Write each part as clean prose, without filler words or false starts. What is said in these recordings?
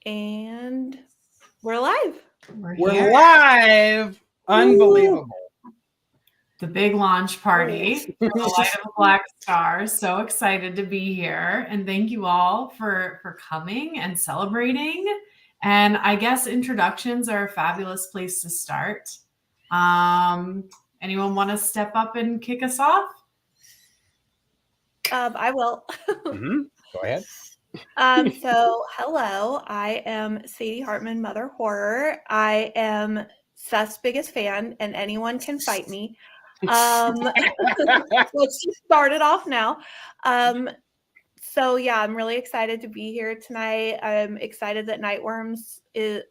And we're live. We're live. Unbelievable. The big launch party for the Light of the Black Star. So excited to be here. And thank you all for coming and celebrating. And I guess introductions are a fabulous place to start. Anyone want to step up and kick us off? I will. Go ahead. So hello, I am Sadie Hartmann, Mother Horror. I am Seth's biggest fan, and anyone can fight me. Let's just start it off now. So yeah, I'm really excited to be here tonight. I'm excited that Nightworms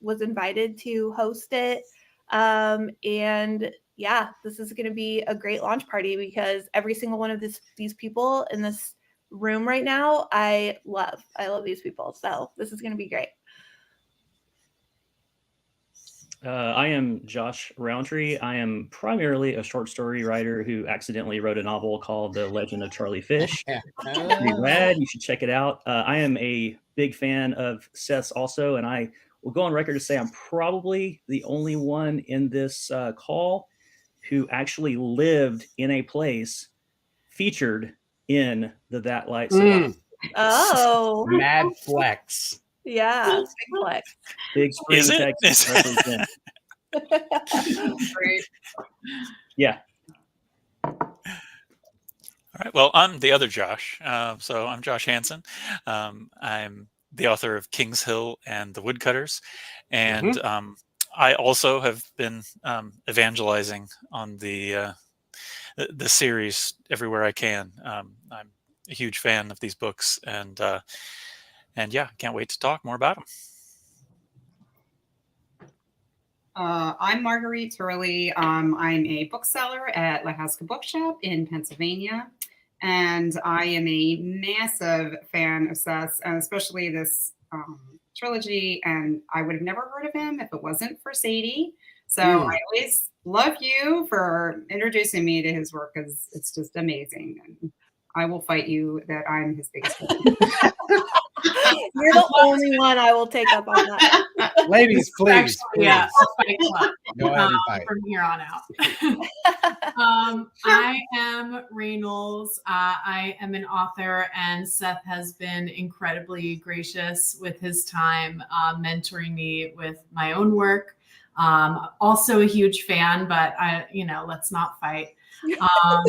was invited to host it. And yeah, this is going to be a great launch party because every single one of these people in this room right now, I love these people. So this is going to be great. I am Josh Rountree. I am primarily a short story writer who accidentally wrote a novel called The Legend of Charlie Fish. Pretty rad. You should check it out. I am a big fan of Seth's also, and I will go on record to say I'm probably the only one in this call who actually lived in a place featured in the That Light Sublime. Oh, Mad flex. Yeah, big flex. Big Spring, Is it? Texas represent. Great. Yeah. All right. Well, I'm the other Josh. So I'm Josh Hanson. I'm the author of King's Hill and The Woodcutters. And I also have been evangelizing on the series everywhere I can. I'm a huge fan of these books, and yeah, can't wait to talk more about them. I'm Marguerite Turley. I'm a bookseller at La Haska Bookshop in Pennsylvania, and I am a massive fan of Seth's, especially this trilogy, and I would have never heard of him if it wasn't for Sadie. So I always love you for introducing me to his work because it's just amazing. And I will fight you that I'm his biggest fan. You're the only one I will take up on that. Ladies, please. Actually, yeah, I'll fight club. Go ahead and fight. From here on out. I am Knowles. I am an author, and Seth has been incredibly gracious with his time mentoring me with my own work. Also a huge fan, but let's not fight.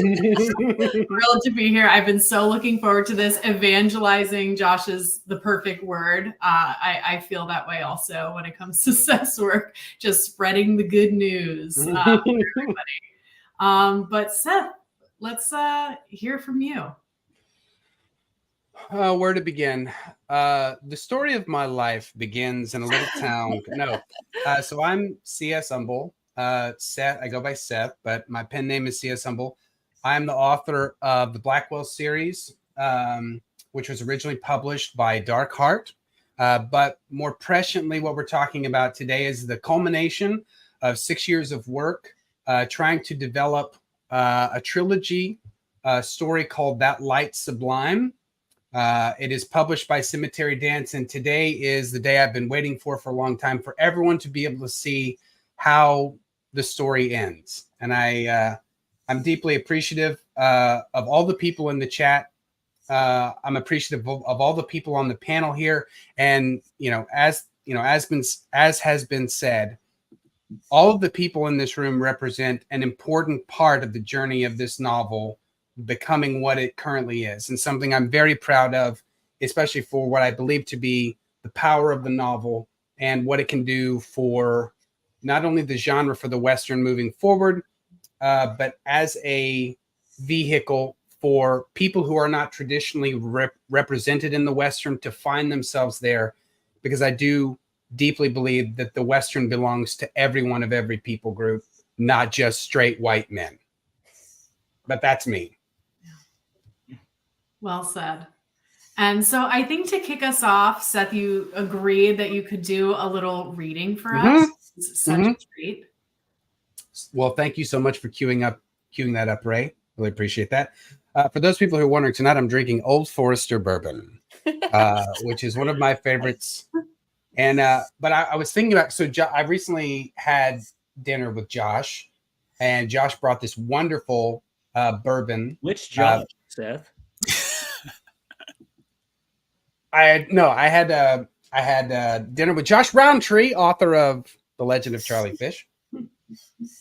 Thrilled to be here. I've been so looking forward to this. Evangelizing, Josh, is the perfect word. I feel that way also when it comes to Seth's work, just spreading the good news for everybody. But Seth, let's hear from you. Where to begin? The story of my life begins in a little town. So I'm C.S. Humble. Seth, I go by Seth, but my pen name is C.S. Humble. I'm the author of the Blackwell series, which was originally published by Dark Heart. But more presciently, what we're talking about today is the culmination of 6 years of work trying to develop a trilogy story called That Light Sublime. It is published by Cemetery Dance, and today is the day I've been waiting for a long time for everyone to be able to see how the story ends. And I'm deeply appreciative of all the people in the chat. I'm appreciative of all the people on the panel here. And as has been said, all of the people in this room represent an important part of the journey of this novel becoming what it currently is, and something I'm very proud of, especially for what I believe to be the power of the novel and what it can do for not only the genre for the Western moving forward, but as a vehicle for people who are not traditionally represented in the Western to find themselves there, because I do deeply believe that the Western belongs to everyone of every people group, not just straight white men. But that's me. Well said. And so I think to kick us off, Seth, you agreed that you could do a little reading for us. It's such a treat. Well, thank you so much for queuing that up, Ray. Really appreciate that. For those people who are wondering, tonight I'm drinking Old Forester bourbon, which is one of my favorites. And but I was thinking about, so I recently had dinner with Josh, and Josh brought this wonderful bourbon. Which Josh, Seth? I had dinner with Josh Rountree, author of The Legend of Charlie Fish,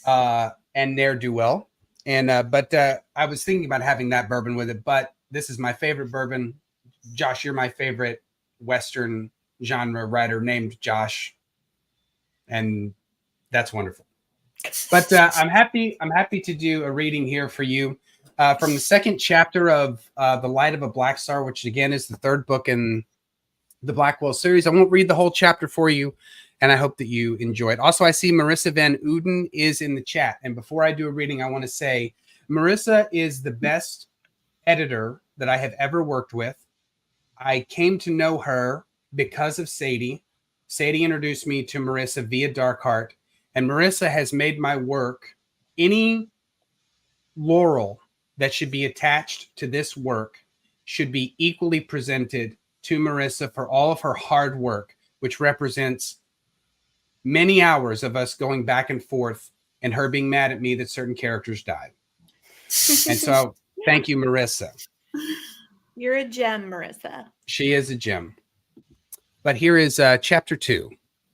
and Ne'er Do Well. And but I was thinking about having that bourbon with it. But this is my favorite bourbon. Josh, you're my favorite Western genre writer named Josh, and that's wonderful. But I'm happy to do a reading here for you from the second chapter of The Light of a Black Star, which again is the third book in the Blackwell series. I won't read the whole chapter for you, and I hope that you enjoy it. Also, I see Marissa Van Uden is in the chat, and before I do a reading, I want to say Marissa is the best editor that I have ever worked with. I came to know her because of Sadie. Sadie introduced me to Marissa via Darkheart, and Marissa has made my work, any laurel that should be attached to this work should be equally presented to Marissa for all of her hard work, which represents many hours of us going back and forth and her being mad at me that certain characters died. And so thank you, Marissa. You're a gem, Marissa. She is a gem. But here is chapter 2.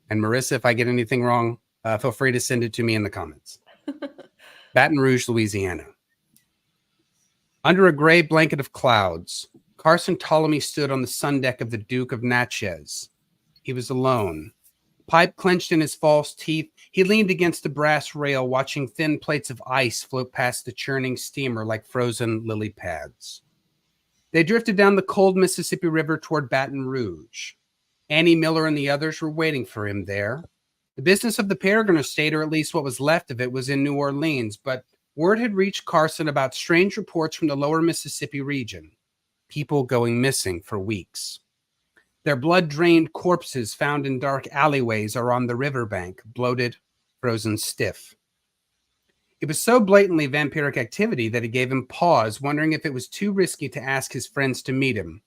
And Marissa, if I get anything wrong, feel free to send it to me in the comments. Baton Rouge, Louisiana. Under a gray blanket of clouds, Carson Ptolemy stood on the sun deck of the Duke of Natchez. He was alone. Pipe clenched in his false teeth, he leaned against a brass rail, watching thin plates of ice float past the churning steamer like frozen lily pads. They drifted down the cold Mississippi River toward Baton Rouge. Annie Miller and the others were waiting for him there. The business of the Peregrine estate, or at least what was left of it, was in New Orleans, but word had reached Carson about strange reports from the lower Mississippi region. People going missing for weeks. Their blood-drained corpses found in dark alleyways or on the riverbank, bloated, frozen stiff. It was so blatantly vampiric activity that it gave him pause, wondering if it was too risky to ask his friends to meet him.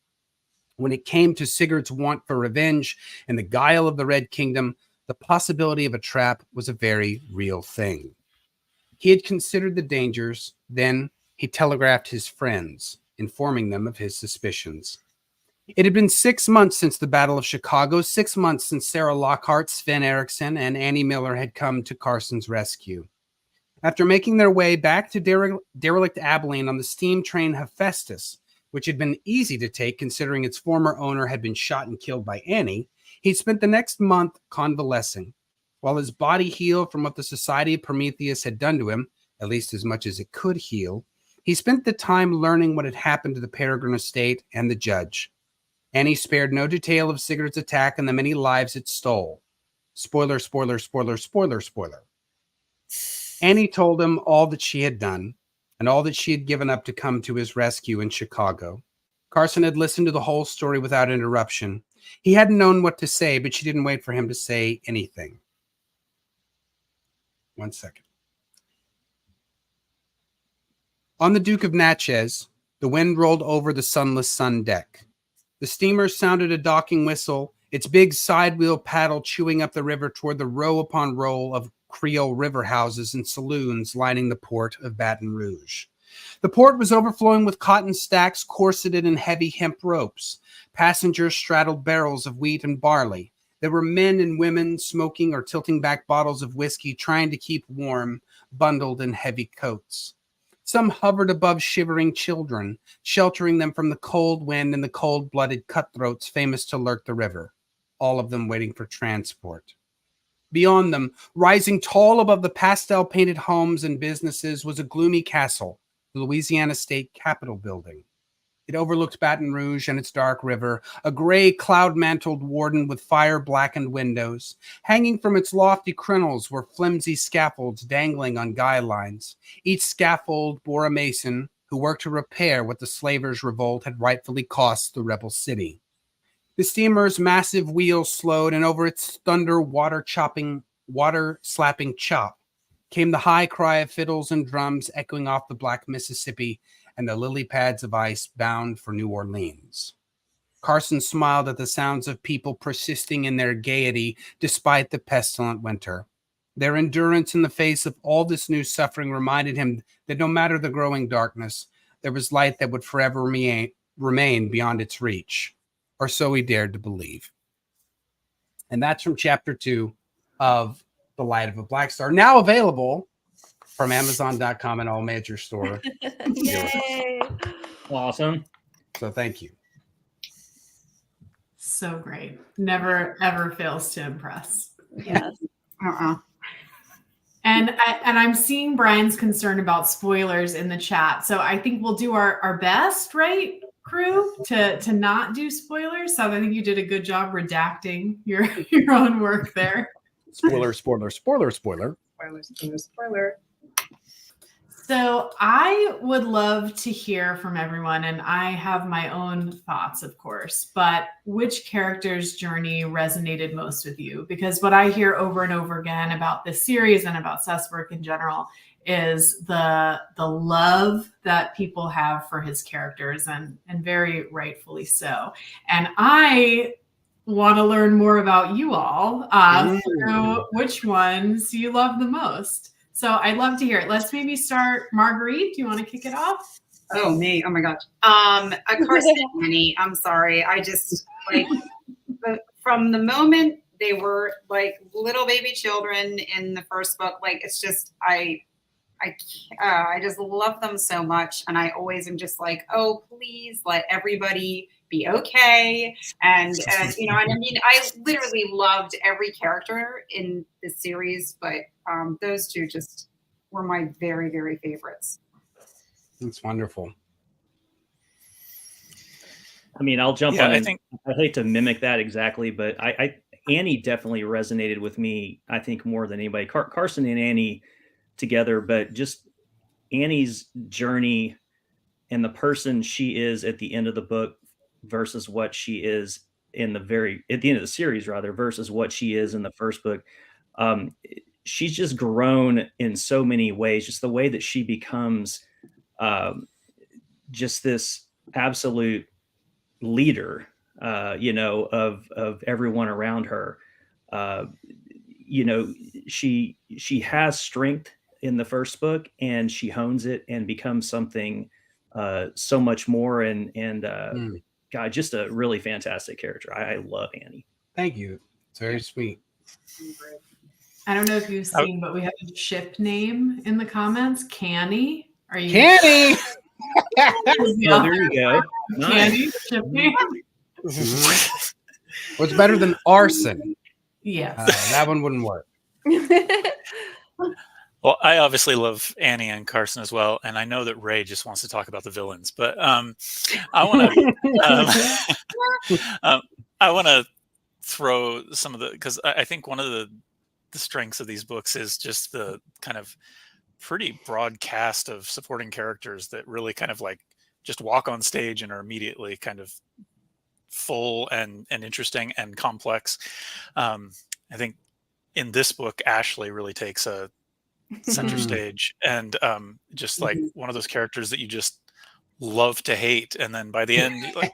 When it came to Sigurd's want for revenge and the guile of the Red Kingdom, the possibility of a trap was a very real thing. He had considered the dangers, then he telegraphed his friends, informing them of his suspicions. It had been 6 months since the Battle of Chicago, 6 months since Sarah Lockhart, Sven Eriksson, and Annie Miller had come to Carson's rescue. After making their way back to derelict Abilene on the steam train Hephaestus, which had been easy to take considering its former owner had been shot and killed by Annie, he spent the next month convalescing. While his body healed from what the Society of Prometheus had done to him, at least as much as it could heal, he spent the time learning what had happened to the Peregrine estate and the judge. Annie spared no detail of Sigurd's attack and the many lives it stole. Spoiler, spoiler, spoiler, spoiler, spoiler. Annie told him all that she had done and all that she had given up to come to his rescue in Chicago. Carson had listened to the whole story without interruption. He hadn't known what to say, but she didn't wait for him to say anything. 1 second. On the Duke of Natchez, the wind rolled over the sunless sun deck. The steamer sounded a docking whistle, its big side wheel paddle chewing up the river toward the row upon row of Creole river houses and saloons lining the port of Baton Rouge. The port was overflowing with cotton stacks corseted in heavy hemp ropes. Passengers straddled barrels of wheat and barley. There were men and women smoking or tilting back bottles of whiskey, trying to keep warm, bundled in heavy coats. Some hovered above shivering children, sheltering them from the cold wind and the cold-blooded cutthroats famous to lurk the river, all of them waiting for transport. Beyond them, rising tall above the pastel-painted homes and businesses, was a gloomy castle, the Louisiana State Capitol building. It overlooked Baton Rouge and its dark river, a gray, cloud-mantled warden with fire-blackened windows. Hanging from its lofty crenels were flimsy scaffolds dangling on guy lines. Each scaffold bore a mason who worked to repair what the slavers' revolt had rightfully cost the rebel city. The steamer's massive wheels slowed, and over its thunder water-slapping chop came the high cry of fiddles and drums echoing off the black Mississippi and the lily pads of ice bound for New Orleans. Carson smiled at the sounds of people persisting in their gaiety despite the pestilent winter. Their endurance in the face of all this new suffering reminded him that no matter the growing darkness, there was light that would forever remain beyond its reach, or so he dared to believe. And that's from chapter 2 of The Light of a Black Star, now available from Amazon.com and all major store. Yay. Awesome. So thank you. So great. Never, ever fails to impress. Yes. And I'm seeing Brian's concern about spoilers in the chat. So I think we'll do our best, right, crew, to not do spoilers. So I think you did a good job redacting your own work there. Spoiler. Spoiler. So I would love to hear from everyone, and I have my own thoughts, of course, but which character's journey resonated most with you? Because what I hear over and over again about this series and about Seth's work in general is the love that people have for his characters, and very rightfully so. And I want to learn more about you all. So which ones you love the most? So I'd love to hear it. Let's maybe start. Marguerite, do you want to kick it off? Oh, me. Oh my gosh. Of course, Annie. I'm sorry. I just like from the moment they were like little baby children in the first book, like it's just I just love them so much, and I always am just like, oh, please let everybody be okay. And you know, and I mean, I literally loved every character in the series, but those two just were my very, very favorites. That's wonderful. I mean, I'll jump Yeah, on. I I hate to mimic that exactly, but Annie definitely resonated with me, I think, more than anybody. Carson and Annie together, but just Annie's journey and the person she is at the end of the book versus what she is at the end of the series, rather, versus what she is in the first book. She's just grown in so many ways, just the way that she becomes just this absolute leader, of everyone around her. She has strength in the first book, and she hones it and becomes something so much more. And God, just a really fantastic character. I love Annie. Thank you. It's very sweet. I don't know if you've seen, but we have a ship name in the comments. Canny. Are you? Canny. Oh, there you go. Canny, Nice. ship name. What's better than arson? Yes. That one wouldn't work. Well, I obviously love Annie and Carson as well, and I know that Ray just wants to talk about the villains, but I want to I want to throw some of the, because I think one of the strengths of these books is just the kind of pretty broad cast of supporting characters that really kind of like just walk on stage and are immediately kind of full and interesting and complex. I think in this book, Ashley really takes a center stage, and just like one of those characters that you just love to hate, and then by the end, like,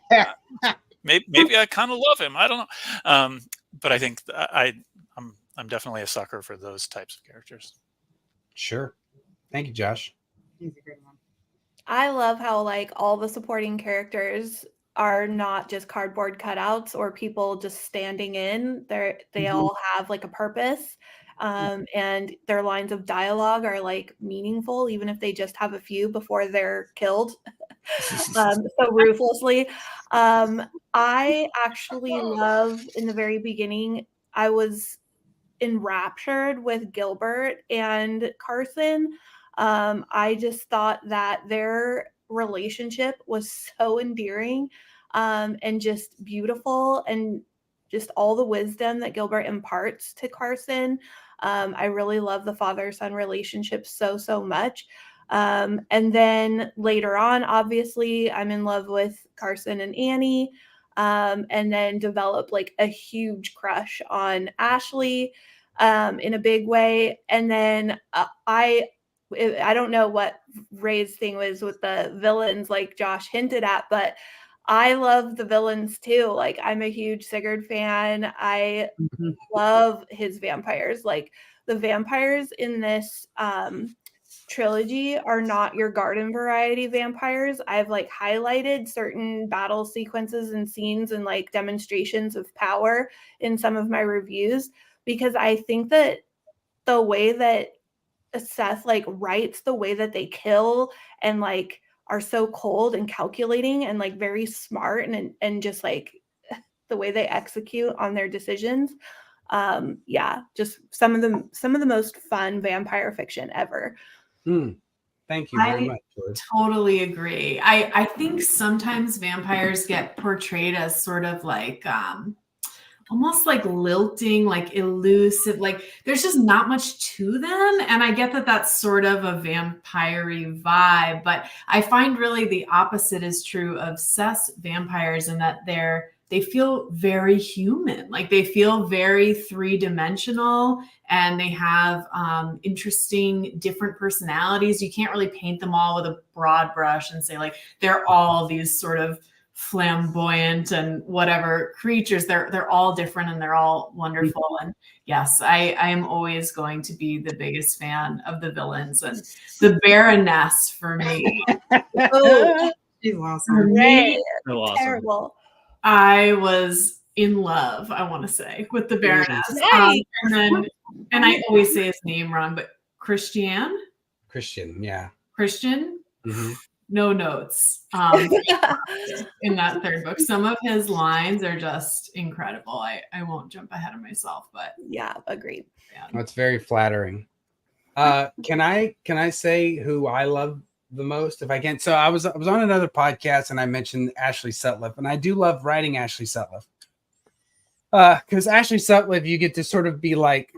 maybe I kind of love him. I don't know, but I think I'm definitely a sucker for those types of characters. Sure. Thank you, Josh. He's a good one. I love how like all the supporting characters are not just cardboard cutouts or people just standing in. They all have like a purpose. And their lines of dialogue are like meaningful, even if they just have a few before they're killed so ruthlessly. I actually love, in the very beginning, I was enraptured with Gilbert and Carson. I just thought that their relationship was so endearing and just beautiful, and just all the wisdom that Gilbert imparts to Carson. I really love the father-son relationship so much. And then later on, obviously, I'm in love with Carson and Annie, and then develop like a huge crush on Ashley in a big way. And then I don't know what Ray's thing was with the villains, like Josh hinted at, but I love the villains too. Like, I'm a huge Sigurd fan. I Mhm. love his vampires. Like, the vampires in this trilogy are not your garden variety vampires. I've like highlighted certain battle sequences and scenes and like demonstrations of power in some of my reviews, because I think that the way that Seth like writes the way that they kill and like are so cold and calculating and like very smart and just like the way they execute on their decisions. Yeah, just some of the most fun vampire fiction ever. Thank you very I much, George. totally agree. I think sometimes vampires get portrayed as sort of like almost like lilting, like elusive, like there's just not much to them. And I get that that's sort of a vampire-y vibe, but I find really the opposite is true of Seth's vampires, in that they feel very human, like they feel very three-dimensional, and they have interesting different personalities. You can't really paint them all with a broad brush and say like they're all these sort of flamboyant and whatever creatures. They're all different and they're all wonderful. And yes, I am always going to be the biggest fan of the villains, and the Baroness for me. Oh, She's For awesome. Ray, me, So awesome. terrible. I was in love, I want to say, with the Baroness. Nice. And I always say his name wrong, but Christian, yeah. Christian, Mhm. no notes in that third book. Some of his lines are just incredible. I won't jump ahead of myself, but Yeah, agreed. That's very flattering. Can I say who I love the most if I can? So I was on another podcast and I mentioned Ashley Sutcliffe, and I do love writing Ashley Sutcliffe. Because Ashley Sutcliffe, you get to sort of be like,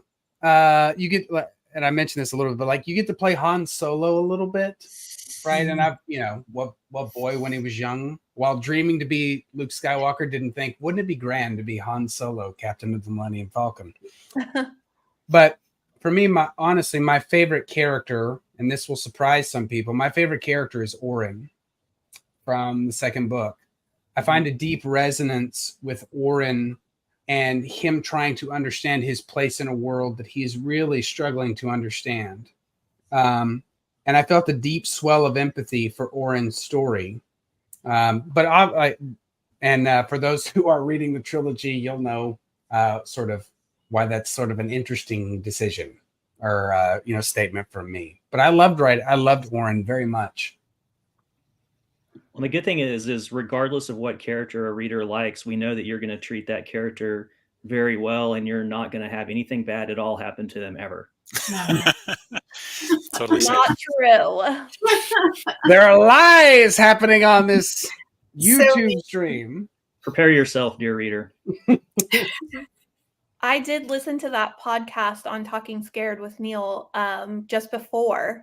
you get, and I mentioned this a little bit, but like you get to play Han Solo a little bit, right? And I've, what boy when he was young, while dreaming to be Luke Skywalker, didn't think, wouldn't it be grand to be Han Solo, Captain of the Millennium Falcon? But for me, honestly, my favorite character, and this will surprise some people, my favorite character is Orin from the second book. I find a deep resonance with Orin and him trying to understand his place in a world that he's really struggling to understand. And I felt a deep swell of empathy for Orin's story. But for those who are reading the trilogy, you'll know sort of why that's sort of an interesting decision or statement from me. But I loved Orin very much. Well, the good thing is regardless of what character a reader likes, we know that you're going to treat that character very well, and you're not going to have anything bad at all happen to them ever. Totally safe. Not true. There are lies happening on this YouTube stream. Prepare yourself, dear reader. I did listen to that podcast on Talking Scared with Neil just before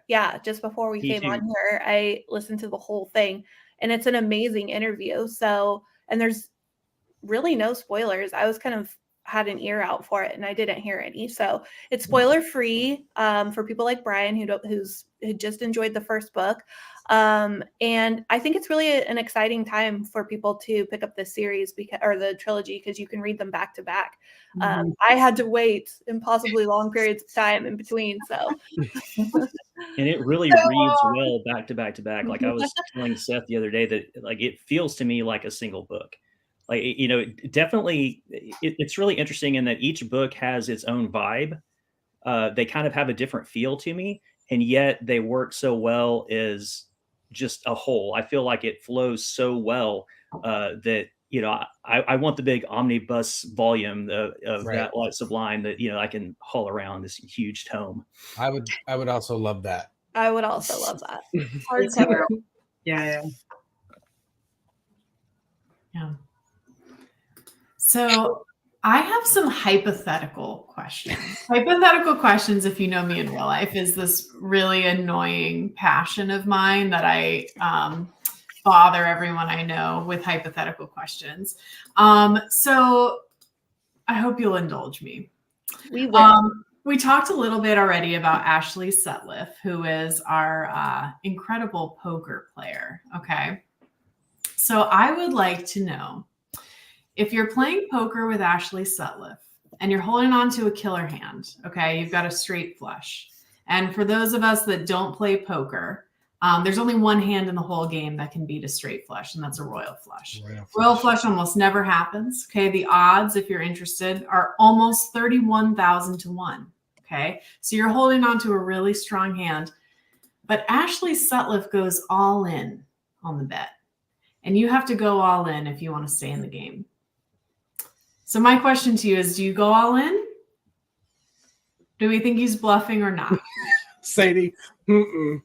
we came on here. I listened to the whole thing, and it's an amazing interview. So, and there's really no spoilers. I was kind of had an ear out for it and I didn't hear any. So it's spoiler free for people like Brian who just enjoyed the first book. And I think it's really an exciting time for people to pick up this series or the trilogy, because you can read them back to back. I had to wait impossibly long periods of time in between. So and it really reads well back to back to back. Like I was telling Seth the other day that like it feels to me like a single book. Like, definitely, it's really interesting in that each book has its own vibe. They kind of have a different feel to me, and yet they work so well as just a whole. I feel like it flows so well that, I want the big omnibus volume of Right. That Light Sublime that, I can haul around this huge tome. I would also love that. I would also love that. Hardcover. Yeah. So I have some hypothetical questions. Hypothetical questions, if you know me in real life, is this really annoying passion of mine that I bother everyone I know with hypothetical questions. So I hope you'll indulge me. We will. We talked a little bit already about Ashley Sutcliffe, who is our incredible poker player. Okay. So I would like to know, if you're playing poker with Ashley Sutliff and you're holding on to a killer hand, okay, you've got a straight flush. And for those of us that don't play poker, there's only one hand in the whole game that can beat a straight flush, and that's a royal flush. Royal flush almost never happens. Okay, the odds, if you're interested, are almost 31,000 to 1. Okay, so you're holding on to a really strong hand, but Ashley Sutliff goes all in on the bet, and you have to go all in if you want to stay in the game. So my question to you is, do you go all in? Do we think he's bluffing or not? Sadie, Even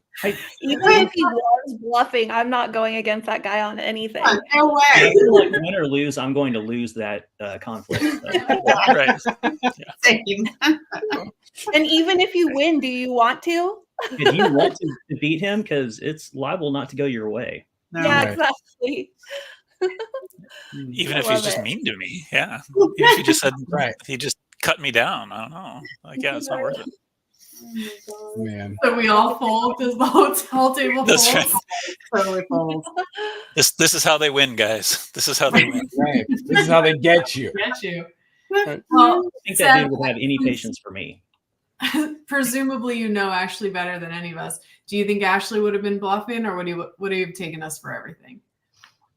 if he was bluffing, I'm not going against that guy on anything. No way. I feel like win or lose, I'm going to lose that conflict. So. Right. Same. And even if you win, do you want to? Do you want to beat him? Because it's liable not to go your way. No. Yeah, Right. exactly. Even I if he's love just it. mean to me. Yeah. Even if he just said, Right. if he just cut me down. I don't know. Like, yeah, it's not worth it. man. So we all fold. Does the whole table That's fold? right. Totally false. This is how they win, guys. This is how they win. Right. This is how they get you. Get you. Right. Well, I think that dude would have any patience for me. presumably you know Ashley better than any of us. Do you think Ashley would have been bluffing, or would he have taken us for everything?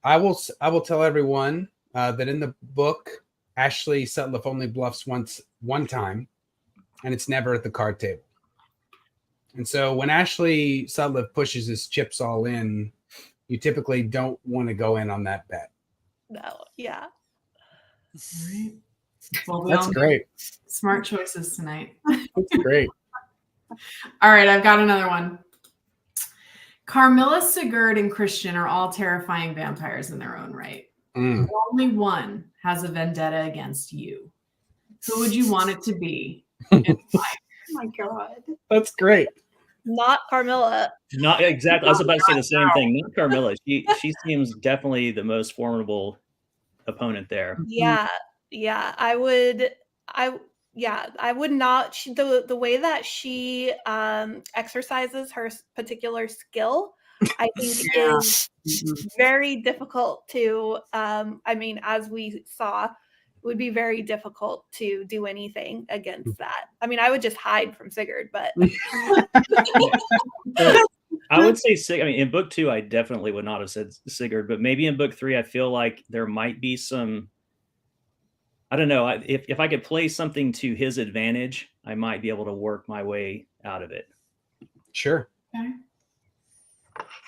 I will tell everyone that in the book, Ashley Sutliff only bluffs one time, and it's never at the card table. And so when Ashley Sutliff pushes his chips all in, you typically don't want to go in on that bet. No, yeah. All right. Well, we That's all great. made smart choices tonight. That's great. All right, I've got another one. Carmilla, Sigurd, and Christian are all terrifying vampires in their own right. Mm. Only one has a vendetta against you. Who would you want it to be? And why? Oh my God. That's great. Not Carmilla. Not exactly. I was about to say the same thing. Not Carmilla. She seems definitely the most formidable opponent there. Yeah. Yeah. I would not. The way that she exercises her particular skill, I think Yeah. is very difficult to as we saw, it would be very difficult to do anything against that. I mean, I would just hide from Sigurd, but I would say Sigurd. I mean, in book 2, I definitely would not have said Sigurd, but maybe in book 3, I feel like there might be some. I don't know. If I could play something to his advantage, I might be able to work my way out of it. Sure. Okay.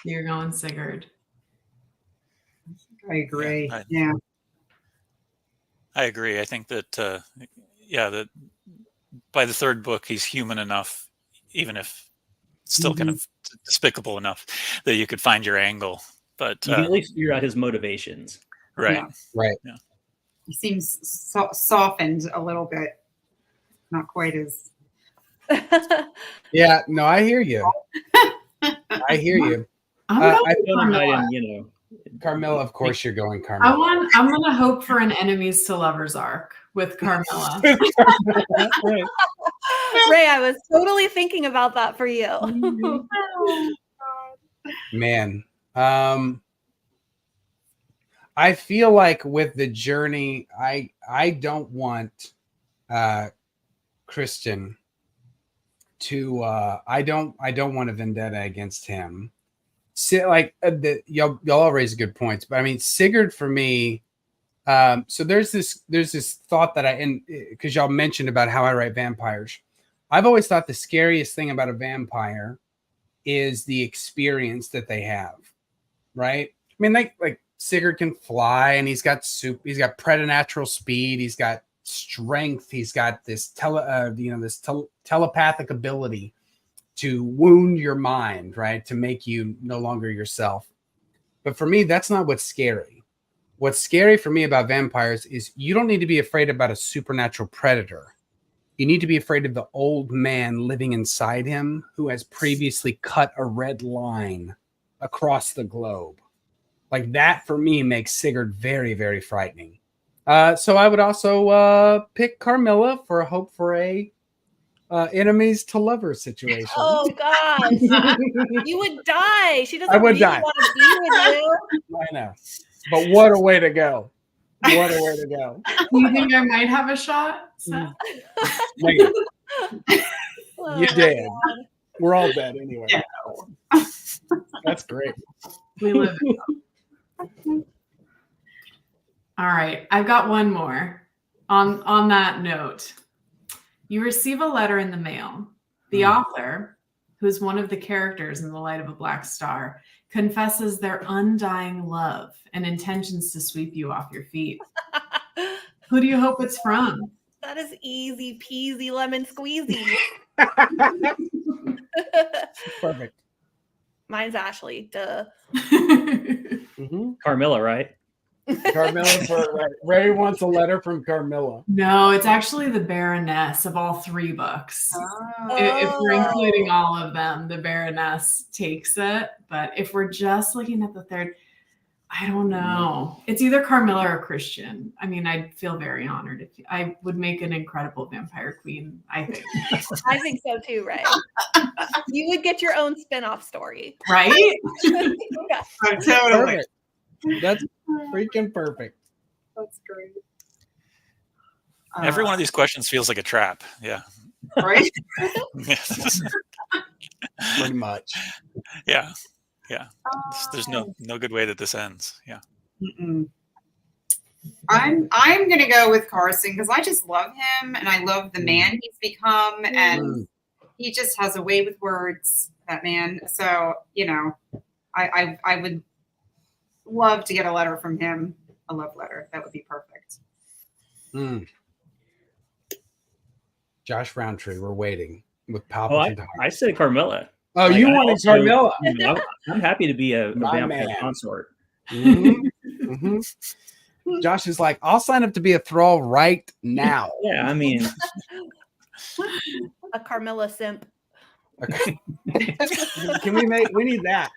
You're going Sigurd. I agree. Yeah, Yeah. I agree. I think that, that by the third book, he's human enough, even if still kind of despicable enough, that you could find your angle. But You can at least figure out his motivations. right. Yeah. Right. Yeah. He seems softened a little bit. Not quite as. Yeah. No, I hear you. I hear you. I'm going I with Don't Carmilla. invite him, Carmilla, of course you're going Carmilla. I'm gonna hope for an enemies to lovers arc with Carmilla. Right. Ray, I was totally thinking about that for you. Man. I feel like with the journey, I don't want Christian to I don't want a vendetta against him. Y'all all raise good points, but I mean Sigurd for me. So there's this thought that because y'all mentioned about how I write vampires. I've always thought the scariest thing about a vampire is the experience that they have, right? I mean, like Sigurd can fly, and he's got preternatural speed, he's got strength, he's got this telepathic ability to wound your mind, right? To make you no longer yourself. But for me, that's not what's scary. What's scary for me about vampires is you don't need to be afraid about a supernatural predator. You need to be afraid of the old man living inside him who has previously cut a red line across the globe. Like that for me makes Sigurd very, very frightening. So I would also pick Carmilla for a hope for a enemies to lovers situation. Oh gosh, you would die. She doesn't I would really die. want to be with you. I know. But what a way to go. What a way to go. Do you think I might have a shot? Seth? Maybe. Oh, You did. God. We're all dead anyway. Yeah. That's great. We live it up. All right, I've got one more. On that note, you receive a letter in the mail. The author, who's one of the characters in The Light of a Black Star, confesses their undying love and intentions to sweep you off your feet. Who do you hope it's from? That is easy peasy lemon squeezy. Perfect. Mine's Ashley. Duh. Carmilla, right? Carmilla, right. Ray wants a letter from Carmilla. No, it's actually the Baroness of all 3 books. Oh. If we're including all of them, the Baroness takes it. But if we're just looking at the 3rd, I don't know. It's either Carmilla or Christian. I mean, I'd feel very honored if I would make an incredible vampire queen, I think. I think so too, Ray. You would get your own spin-off story. Right? Yeah. Totally. Perfect. That's freaking perfect. That's great. Every one of these questions feels like a trap. Yeah. Right? Pretty much. Yeah. Yeah. There's no good way that this ends. Yeah. Mm-mm. I'm gonna go with Carson because I just love him and I love the man he's become, and he just has a way with words, that man. So, you know, I would love to get a letter from him, a love letter. That would be perfect. Josh Rountree, we're waiting with Oh, palpitant heart. I said Carmilla. Oh, Like, you I wanted also- Carmilla. I'm happy to be a My vampire man. consort. Josh is like, I'll sign up to be a thrall right now. Yeah, I mean, A Carmilla simp. Okay. Can we need that.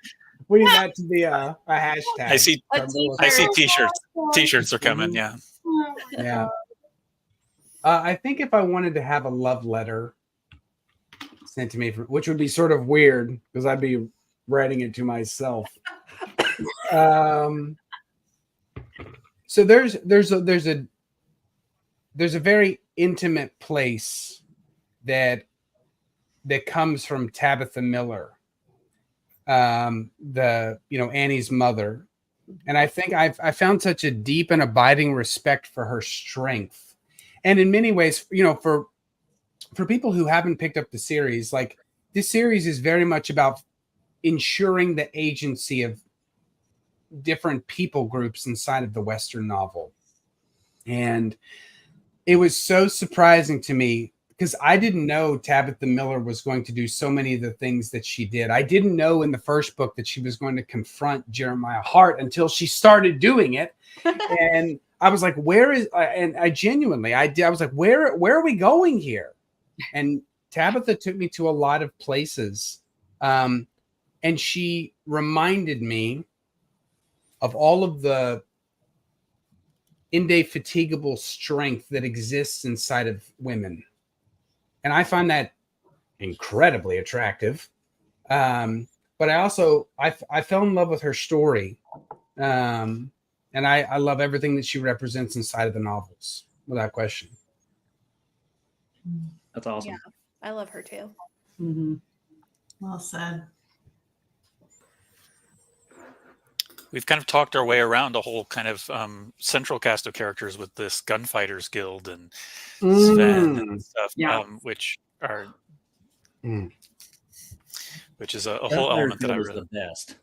We need that to be a hashtag. I see Carmilla. I see t-shirts. T-shirts are coming. Yeah. Yeah. I think if I wanted to have a love letter sent to me, which would be sort of weird because I'd be writing it to myself. So there's a very intimate place that comes from Tabitha Miller, Annie's mother, and I think I found such a deep and abiding respect for her strength, and in many ways, for people who haven't picked up the series, like this series is very much about ensuring the agency of different people groups inside of the Western novel. And it was so surprising to me because I didn't know Tabitha Miller was going to do so many of the things that she did. I didn't know in the first book that she was going to confront Jeremiah Hart until she started doing it. And I was like, and I genuinely, I was like, where are we going here? And Tabitha took me to a lot of places. And she reminded me of all of the indefatigable strength that exists inside of women. And I find that incredibly attractive. But I also, I fell in love with her story. And I love everything that she represents inside of the novels, without question. that's awesome. Yeah, I love her too. Mm-hmm. Well said. We've kind of talked our way around a whole kind of central cast of characters with this Gunfighters Guild and Sven and stuff, Yeah. which is a That whole element that I is really. the best.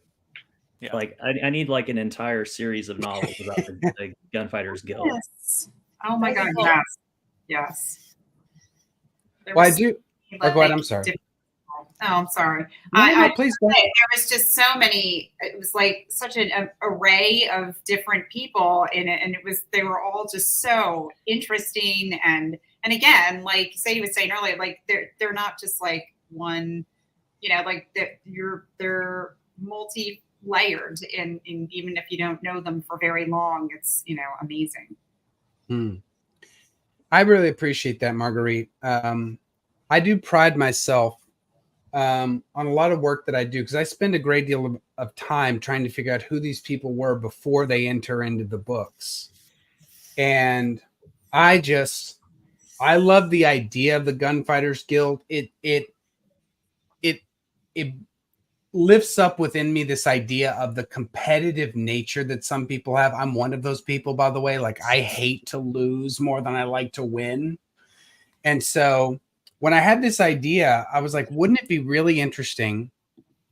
Yeah. Like I need like an entire series of novels about the Gunfighters Guild. Yes. Oh my God. Cool. Yes. Yes. There Well, I was do. so Oh, go ahead. I'm many sorry. different- Oh, I'm sorry. No, please go. There was just so many. It was like such an array of different people in it, and they were all just so interesting. And again, like Sadie was saying earlier, like they're not just like one, like they're multi-layered, and even if you don't know them for very long, it's amazing. I really appreciate that, Marguerite. I do pride myself on a lot of work that I do because I spend a great deal of time trying to figure out who these people were before they enter into the books. And I love the idea of the Gunfighters Guild. It lifts up within me this idea of the competitive nature that some people have. I'm one of those people, by the way. Like, I hate to lose more than I like to win. And so when I had this idea, I was like, wouldn't it be really interesting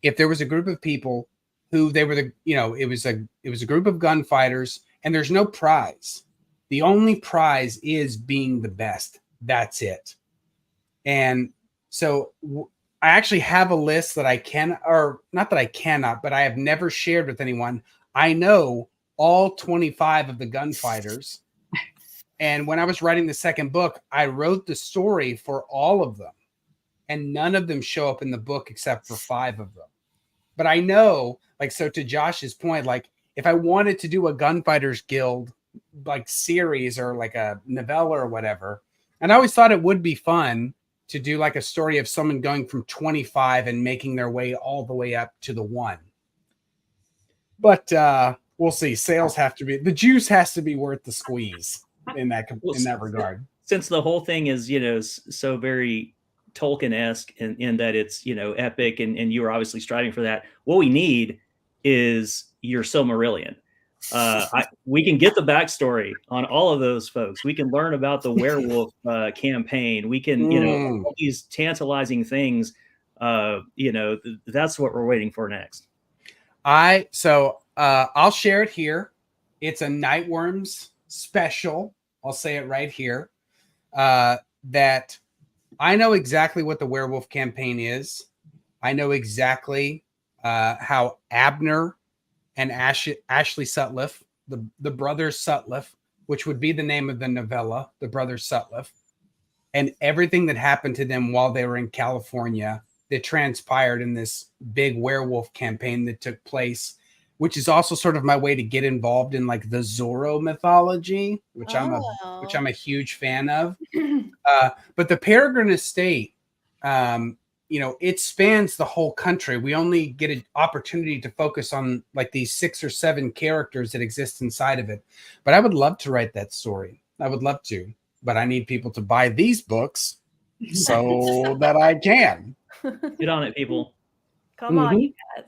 if there was a group of people who they were it was a group of gunfighters, and there's no prize. The only prize is being the best. That's it. And so I actually have a list that I can, or not that I cannot, but I have never shared with anyone. I know all 25 of the gunfighters. And when I was writing the second book, I wrote the story for all of them. And none of them show up in the book except for 5 of them. But I know, like, so to Josh's point, like, if I wanted to do a Gunfighters Guild, like, series or like a novella or whatever, and I always thought it would be fun to do like a story of someone going from 25 and making their way all the way up to the 1. But we'll see. Sales have to be, the juice has to be worth the squeeze in that regard. Since the whole thing is, so very Tolkien-esque in that it's, epic, and you were obviously striving for that. What we need is your Silmarillion. We can get the backstory on all of those folks. We can learn about the werewolf campaign. We can, all these tantalizing things. That's what we're waiting for next. I'll share it here. It's a Nightworms special. I'll say it right here. That I know exactly what the werewolf campaign is. I know exactly how Abner and Ashley Sutcliffe, the brothers Sutcliffe, which would be the name of the novella, the brothers Sutcliffe, and everything that happened to them while they were in California that transpired in this big werewolf campaign that took place, which is also sort of my way to get involved in like the Zorro mythology, which I'm a huge fan of. But the Peregrine Estate, it spans the whole country. We only get an opportunity to focus on like these 6 or 7 characters that exist inside of it. But I would love to write that story. I would love to, but I need people to buy these books so that I can. Get on it, people. Come on, you guys.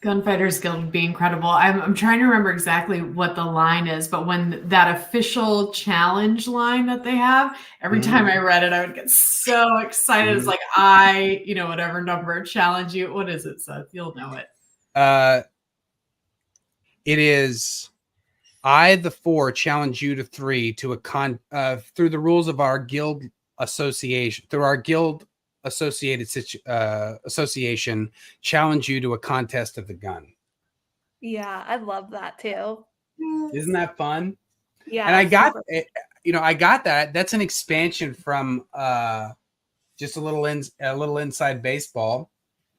Gunfighters Guild would be incredible. I'm trying to remember exactly what the line is, but when that official challenge line that they have, every time I read it, I would get so excited. It's like, whatever number challenge you. What is it, Seth? You'll know it. It is I, the 4, challenge you to 3 to through the rules of our guild association, through our guild association, challenge you to a contest of the gun. Yeah, I love that too. Isn't that fun? Yeah. And I got it, I got that. That's an expansion from just a little inside baseball.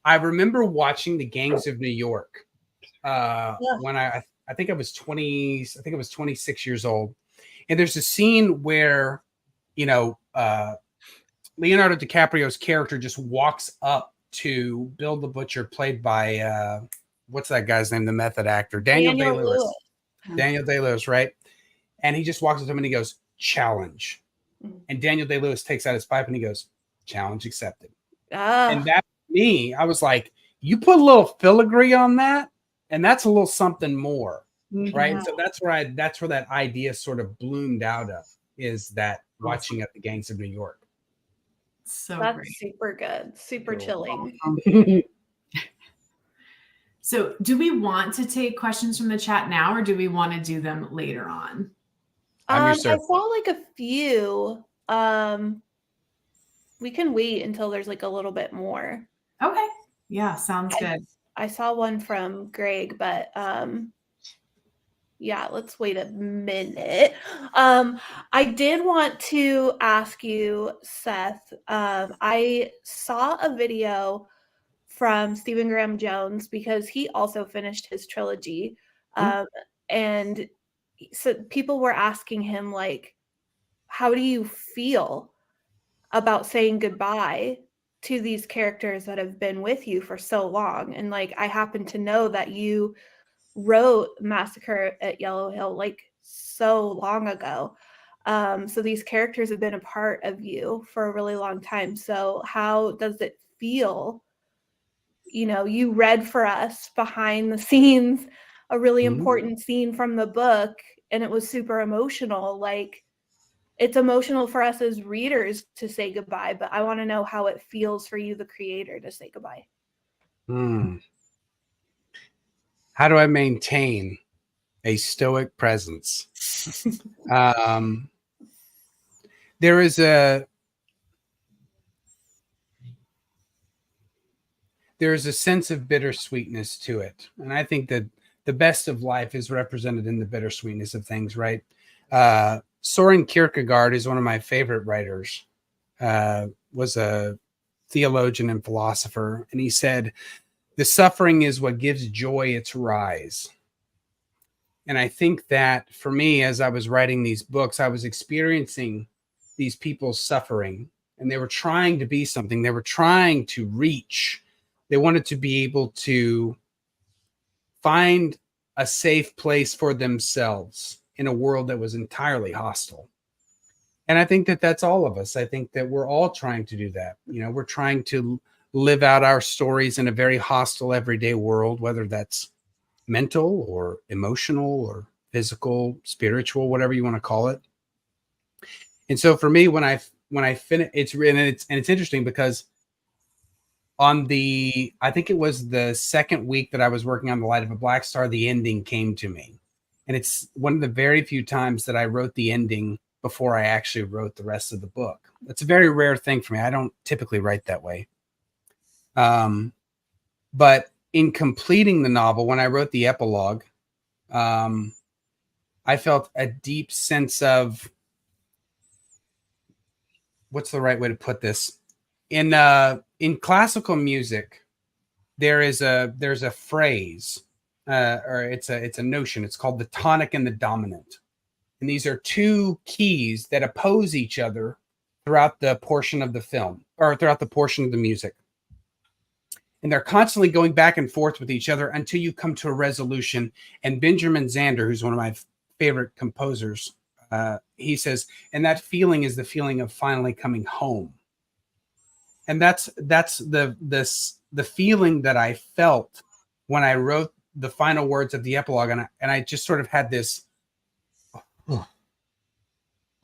I remember watching the Gangs of New York when I think I was 26 years old. And there's a scene where, Leonardo DiCaprio's character just walks up to Bill the Butcher, played by what's that guy's name? The method actor, Daniel Day-Lewis. Daniel Day-Lewis, right? And he just walks up to him and he goes, "Challenge." And Daniel Day-Lewis takes out his pipe and he goes, "Challenge accepted." And that, me, I was like, you put a little filigree on that, and that's a little something more, right? So that's where that idea sort of bloomed out of, is that watching at the Gangs of New York. So that's great. super good, super chilling. So do we want to take questions from the chat now, or do we want to do them later on? I saw like a few. We can wait until there's like a little bit more. Okay. Yeah, sounds good. I saw one from Greg, but yeah, let's wait a minute. I did want to ask you, Seth. I saw a video from Stephen Graham Jones because he also finished his trilogy. And so people were asking him, like, how do you feel about saying goodbye to these characters that have been with you for so long? And like, I happen to know that you wrote Massacre at Yellow Hill like so long ago. So these characters have been a part of you for a really long time. So how does it feel? You know, you read for us behind the scenes a really important scene from the book, and it was super emotional. Like, it's emotional for us as readers to say goodbye, but I want to know how it feels for you, the creator, to say goodbye. How do I maintain a stoic presence? There is a sense of bittersweetness to it, and I think that the best of life is represented in the bittersweetness of things, right? Soren Kierkegaard is one of my favorite writers. Was a theologian and philosopher, and he said, "The suffering is what gives joy its rise." And I think that for me, as I was writing these books, I was experiencing these people's suffering, and they were trying to be something. They were trying to reach. They wanted to be able to find a safe place for themselves in a world that was entirely hostile. And I think that that's all of us. I think that we're all trying to do that. You know, we're trying to live out our stories in a very hostile, everyday world, whether that's mental or emotional or physical, spiritual, whatever you want to call it. And so for me, when I finish, it's interesting because on I think it was the second week that I was working on The Light of a Black Star, the ending came to me. And it's one of the very few times that I wrote the ending before I actually wrote the rest of the book. That's a very rare thing for me. I don't typically write that way. But in completing the novel, when I wrote the epilogue, I felt a deep sense of, what's the right way to put this? In classical music, there's a phrase, or it's a notion. It's called the tonic and the dominant. And these are two keys that oppose each other throughout the portion of the film, or throughout the portion of the music. And they're constantly going back and forth with each other until you come to a resolution. And Benjamin Zander, who's one of my favorite composers, he says, and that feeling is the feeling of finally coming home. And that's the feeling that I felt when I wrote the final words of the epilogue. And I just sort of had this,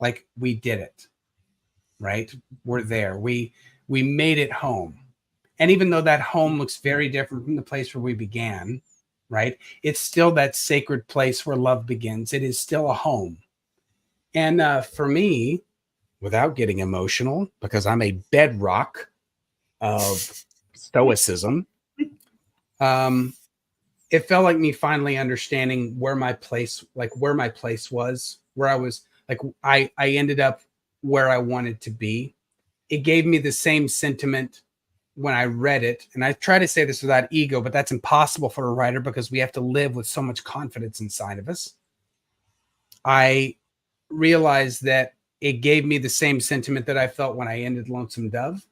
like, we did it, right? We're there. We made it home. And even though that home looks very different from the place where we began, right? It's still that sacred place where love begins. It is still a home. And for me, without getting emotional, because I'm a bedrock of stoicism, it felt like me finally understanding where my place was, where I was, like, I ended up where I wanted to be. It gave me the same sentiment when I read it. And I try to say this without ego, but that's impossible for a writer because we have to live with so much confidence inside of us. I realized that it gave me the same sentiment that I felt when I ended Lonesome Dove.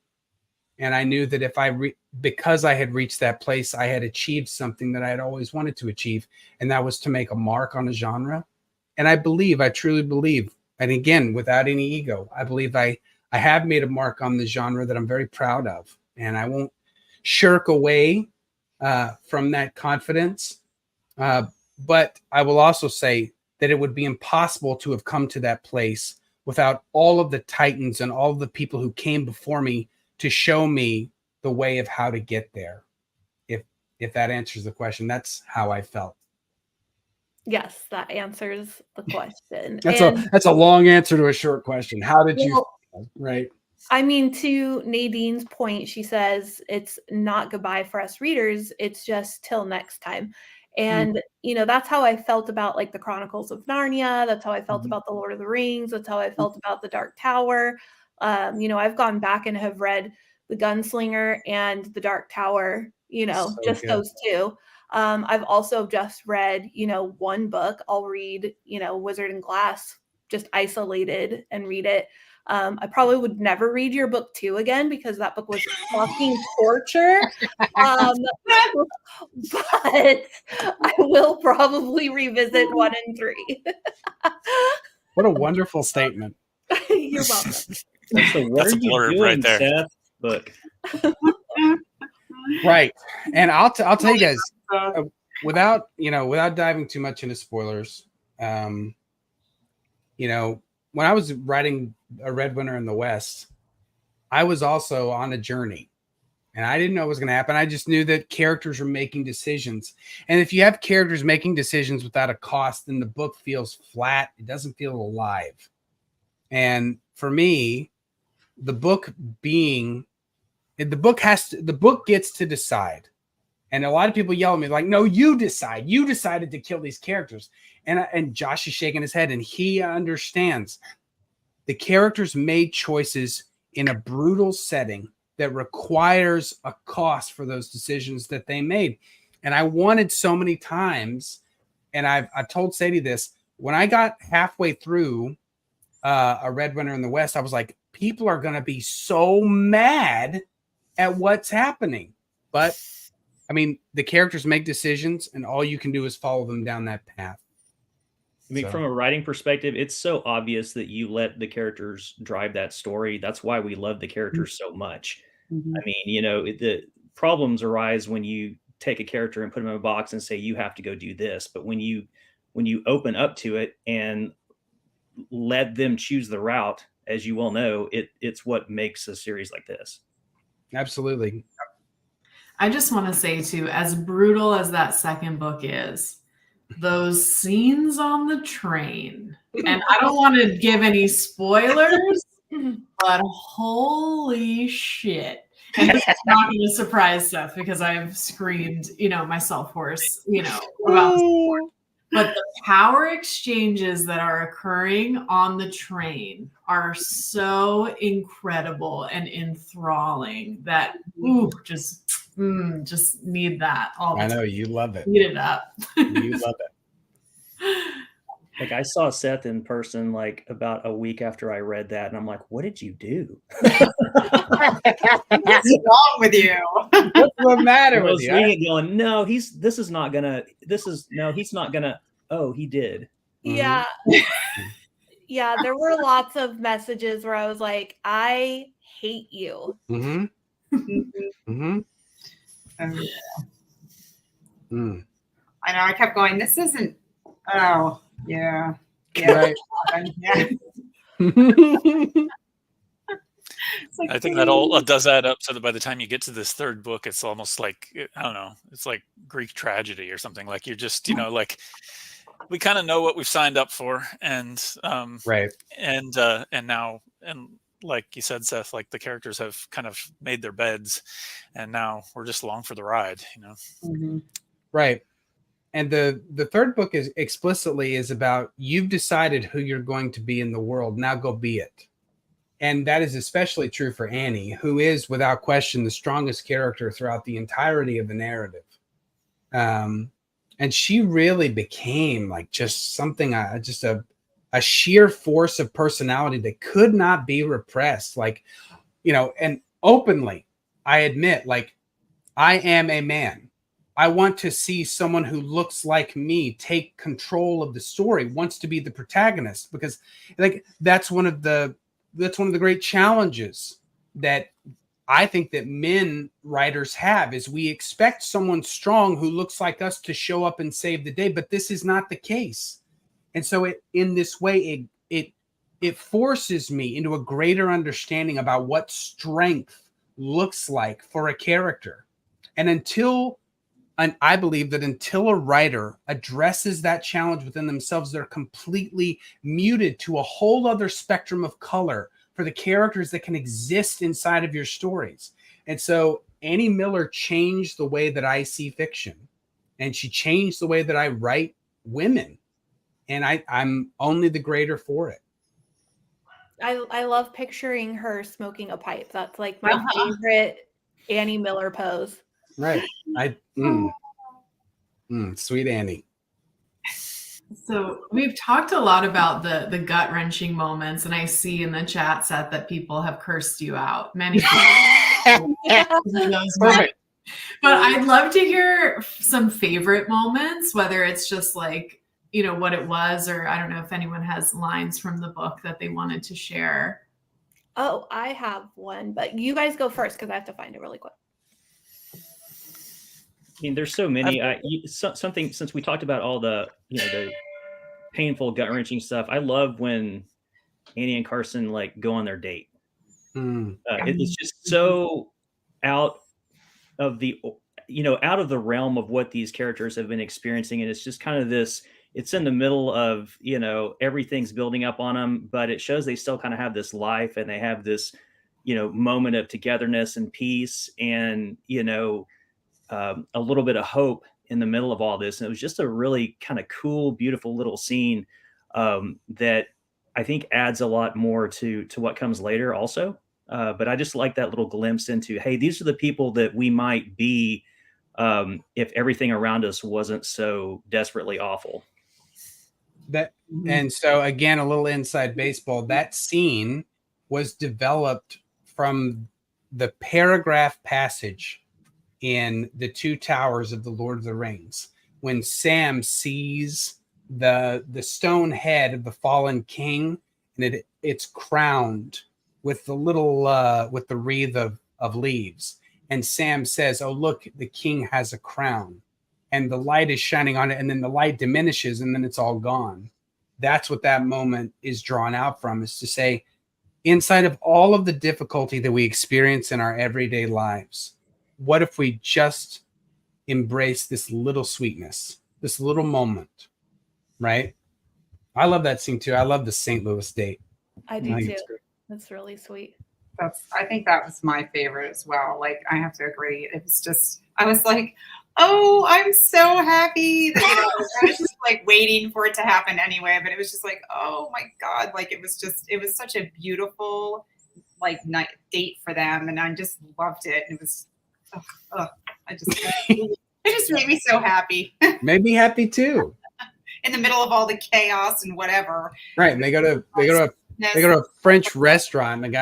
And I knew that because I had reached that place, I had achieved something that I had always wanted to achieve. And that was to make a mark on a genre. And I truly believe, and again, without any ego, I believe I have made a mark on the genre that I'm very proud of. And I won't shirk away from that confidence. But I will also say that it would be impossible to have come to that place without all of the titans and all of the people who came before me to show me the way of how to get there. If that answers the question, that's how I felt. Yes, that answers the question. That's a long answer to a short question. How did you feel? Right? I mean, to Nadine's point, she says it's not goodbye for us readers. It's just till next time. And, you know, that's how I felt about like the Chronicles of Narnia. That's how I felt about the Lord of the Rings. That's how I felt about the Dark Tower. You know, I've gone back and have read The Gunslinger and the Dark Tower, you know, So just good. those two. I've also just read, you know, one book. I'll read, you know, Wizard and Glass just isolated and read it. I probably would never read your book 2 again because that book was fucking torture. But I will probably revisit 1 and 3. What a wonderful statement. You're welcome. That's the what That's are a you blurb doing, right there. Seth? Book. Right. And I'll tell you guys, without diving too much into spoilers, when I was writing A Red Winter in the West, I was also on a journey. And I didn't know what was going to happen. I just knew that characters were making decisions. And if you have characters making decisions without a cost, then the book feels flat. It doesn't feel alive. And for me, the book gets to decide. And a lot of people yell at me like, no, you decide. You decided to kill these characters. And Josh is shaking his head, and he understands the characters made choices in a brutal setting that requires a cost for those decisions that they made. And I wanted so many times, and I've told Sadie this, when I got halfway through A Red Winter in the West, I was like, people are going to be so mad at what's happening. But I mean, the characters make decisions, and all you can do is follow them down that path. I mean, from a writing perspective, it's so obvious that you let the characters drive that story. That's why we love the characters so much. Mhm. I mean, the problems arise when you take a character and put them in a box and say, you have to go do this. But when you open up to it and let them choose the route, as you well know, it's what makes a series like this. Absolutely. I just want to say too, as brutal as that second book is, those scenes on the train, and I don't want to give any spoilers, but holy shit. And this is not going to surprise Seth because I've screamed, myself hoarse, about this. But the power exchanges that are occurring on the train are so incredible and enthralling that just need that all the I know time. you love it. Eat it up. You love it. Like, I saw Seth in person like about a week after I read that, and I'm like, what did you do? What's wrong with you? What's the matter I with was you? reading it going, no, he's not gonna. Oh, he did. Yeah. Yeah, there were lots of messages where I was like, I hate you. Mm-hmm. Mm-hmm. Mm. I know. I kept going. This isn't. Oh, yeah. Right. Yeah. Like, I think that all does add up so that by the time you get to this third book, it's almost like, I don't know, it's like Greek tragedy or something. Like you're just, like we kind of know what we've signed up for. And, Right. And now, and like you said, Seth, like the characters have kind of made their beds and now we're just along for the ride, Mhm. Right. And the third book is explicitly about you've decided who you're going to be in the world. Now go be it. And that is especially true for Annie, who is without question the strongest character throughout the entirety of the narrative. And she really became like just something, just a sheer force of personality that could not be repressed. Like, and openly, I admit, like, I am a man. I want to see someone who looks like me take control of the story, wants to be the protagonist, because like that's one of the great challenges that I think that men writers have is we expect someone strong who looks like us to show up and save the day, but this is not the case. And so in this way, it forces me into a greater understanding about what strength looks like for a character. And I believe that until a writer addresses that challenge within themselves, they're completely muted to a whole other spectrum of color for the characters that can exist inside of your stories. And so Annie Miller changed the way that I see fiction, and she changed the way that I write women. And I'm only the greater for it. I love picturing her smoking a pipe. That's like my favorite Annie Miller pose. Right. Sweet Annie. So we've talked a lot about the gut wrenching moments, and I see in the chat set that people have cursed you out. Many people. Perfect. But I'd love to hear some favorite moments, whether it's just like, what it was, or I don't know if anyone has lines from the book that they wanted to share. Oh, I have one, but you guys go first because I have to find it really quick. I mean, there's so many. Something, since we talked about all the the painful, gut wrenching stuff. I love when Annie and Carson like go on their date. It's just so out of the out of the realm of what these characters have been experiencing, and it's just kind of this. It's in the middle of everything's building up on them, but it shows they still kind of have this life, and they have this moment of togetherness and peace, and a little bit of hope in the middle of all this. And it was just a really kind of cool, beautiful little scene that I think adds a lot more to what comes later also. But I just like that little glimpse into, hey, these are the people that we might be if everything around us wasn't so desperately awful. And so again, a little inside baseball. That scene was developed from the paragraph passage in The Two Towers of the Lord of the Rings, when Sam sees the stone head of the fallen king, and it's crowned with the little with the wreath of leaves, and Sam says, "Oh, look, the king has a crown," and the light is shining on it, and then the light diminishes, and then it's all gone. That's what that moment is drawn out from, is to say, inside of all of the difficulty that we experience in our everyday lives, what if we just embrace this little sweetness, this little moment, right? I love that scene too. I love the St. Louis date. I do too. That's really sweet. I think that was my favorite as well. Like, I have to agree. It was just, I was like, oh, I'm so happy that, I was just like waiting for it to happen anyway, but it was just like, oh my God. Like, it was such a beautiful like night date for them. And I just loved it. It was, it just made me so happy. Made me happy too. In the middle of all the chaos and whatever. Right. And they go to a French restaurant. And the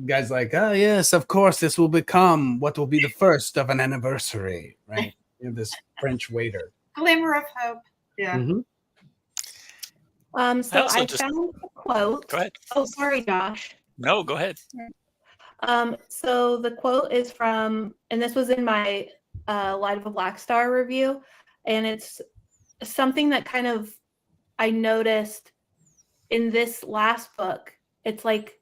guy's like, oh yes, of course, this will become what will be the first of an anniversary. Right. This French waiter. Glimmer of hope. Yeah. Mm-hmm. So I found a quote. Go ahead. Oh, sorry, Josh. No, go ahead. So the quote is from, and this was in my Light of a Black Star review, and it's something that kind of I noticed in this last book. It's like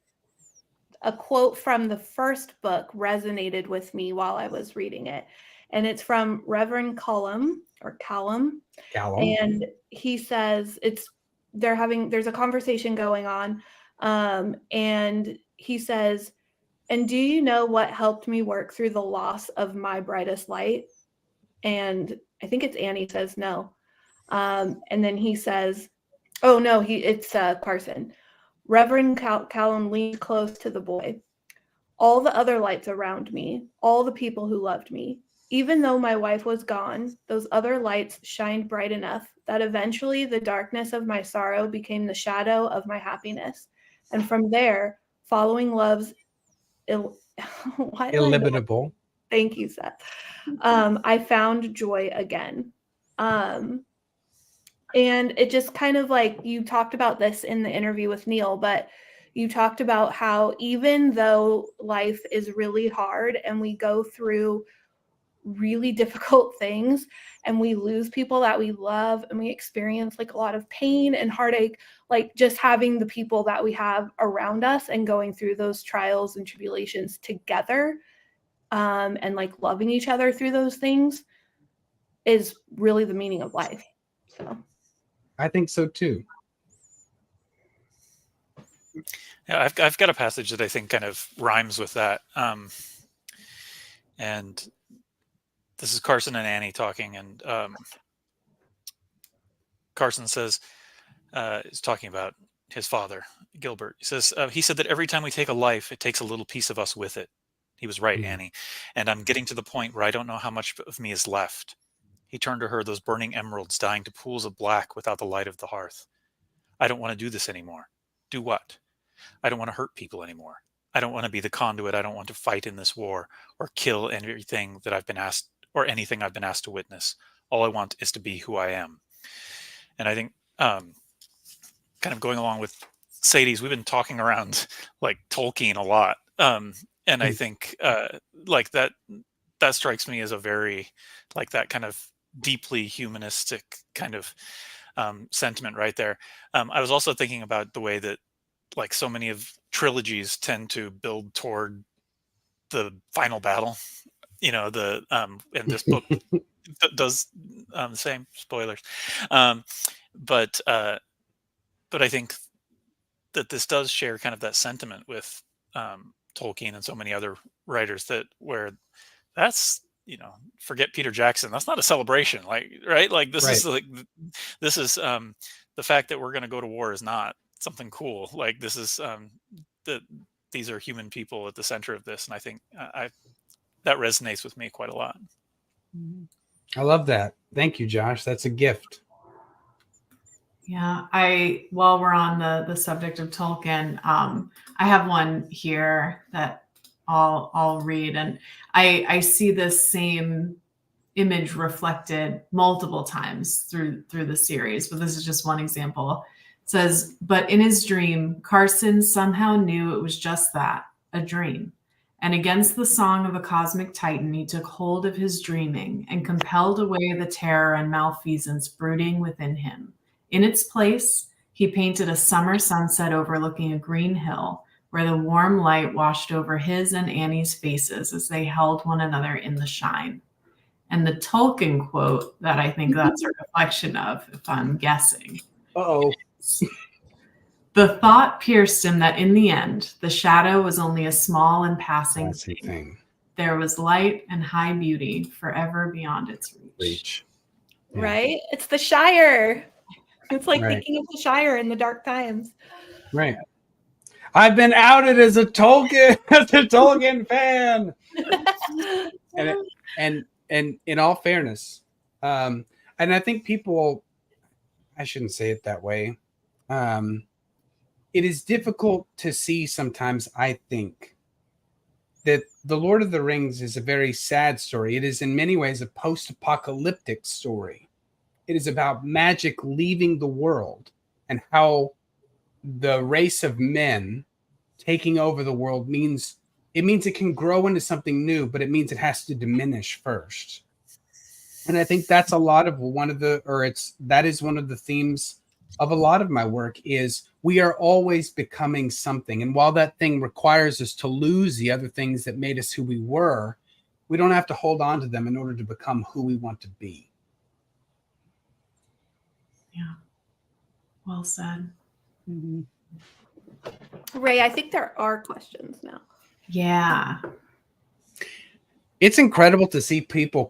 a quote from the first book resonated with me while I was reading it. And it's from Reverend Callum. And he says there's a conversation going on. And he says, and do you know what helped me work through the loss of my brightest light? And I think it's Annie says no. And then he says, oh no, it's Carson. Reverend Callum leaned close to the boy. All the other lights around me, all the people who loved me, even though my wife was gone, those other lights shined bright enough that eventually the darkness of my sorrow became the shadow of my happiness. And from there, following love's illimitable. Thank you, Seth. I found joy again. And it just kind of like, you talked about this in the interview with Neil, but you talked about how even though life is really hard and we go through really difficult things and we lose people that we love and we experience like a lot of pain and heartache, like just having the people that we have around us and going through those trials and tribulations together, and like loving each other through those things is really the meaning of life. So I think so too. Yeah, I've got a passage that I think kind of rhymes with that. And this is Carson and Annie talking, and Carson says, is talking about his father, Gilbert. He says, he said that every time we take a life, it takes a little piece of us with it. He was right, Annie. And I'm getting to the point where I don't know how much of me is left. He turned to her, those burning emeralds dying to pools of black without the light of the hearth. I don't want to do this anymore. Do what? I don't want to hurt people anymore. I don't want to be the conduit. I don't want to fight in this war or kill everything that I've been asked or anything I've been asked to witness. All I want is to be who I am. And I think kind of going along with Sadie's, we've been talking around like Tolkien a lot. And I think like that strikes me as a very like that kind of deeply humanistic kind of sentiment right there. I was also thinking about the way that like so many of trilogies tend to build toward the final battle. You know, the and this book does the same. Spoilers, but I think that this does share kind of that sentiment with Tolkien and so many other writers that where that's, you know, forget Peter Jackson. That's not a celebration, like, right? Like this is like, this is the fact that we're going to go to war is not something cool. Like this is that these are human people at the center of this. And I think that resonates with me quite a lot. I love that. Thank you, Josh. That's a gift. Yeah, while we're on the subject of Tolkien, I have one here that I'll read, and I see this same image reflected multiple times through the series, but this is just one example. It says, but in his dream, Carson somehow knew it was just that, a dream. And against the song of a cosmic titan, he took hold of his dreaming and compelled away the terror and malfeasance brooding within him. In its place, he painted a summer sunset overlooking a green hill where the warm light washed over his and Annie's faces as they held one another in the shine. And the Tolkien quote that I think that's a reflection of, if I'm guessing. Uh-oh. The thought pierced him that in the end, the shadow was only a small and passing thing. There was light and high beauty forever beyond its reach. Yeah. Right? It's the Shire. It's like thinking of the Shire in the dark times. Right. I've been outed as a Tolkien fan. and in all fairness, and I think people, I shouldn't say it that way. It is difficult to see sometimes, I think, that The Lord of the Rings is a very sad story. It is in many ways a post-apocalyptic story. It is about magic leaving the world and how the race of men taking over the world means it can grow into something new, but it means it has to diminish first. And I think that's a lot of that is one of the themes of a lot of my work is we are always becoming something. And while that thing requires us to lose the other things that made us who we were, we don't have to hold on to them in order to become who we want to be. Yeah. Well said. Mm-hmm. Ray, I think there are questions now. Yeah. It's incredible to see people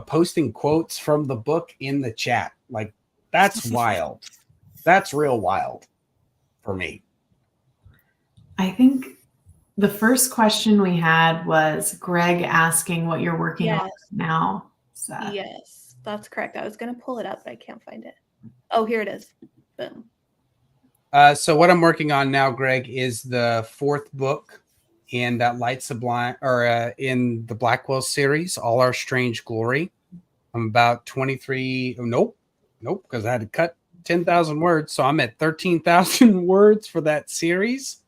posting quotes from the book in the chat. Like, that's wild. That's real wild for me. I think the first question we had was Greg asking what you're working on now. So. Yes, that's correct. I was going to pull it up, but I can't find it. Oh, here it is. Boom. So what I'm working on now, Greg, is the fourth book in That Light Sublime, or in the Blackwell series, All Our Strange Glory. I'm about 23. Nope, because I had to cut 10,000 words, so I'm at 13,000 words for that series.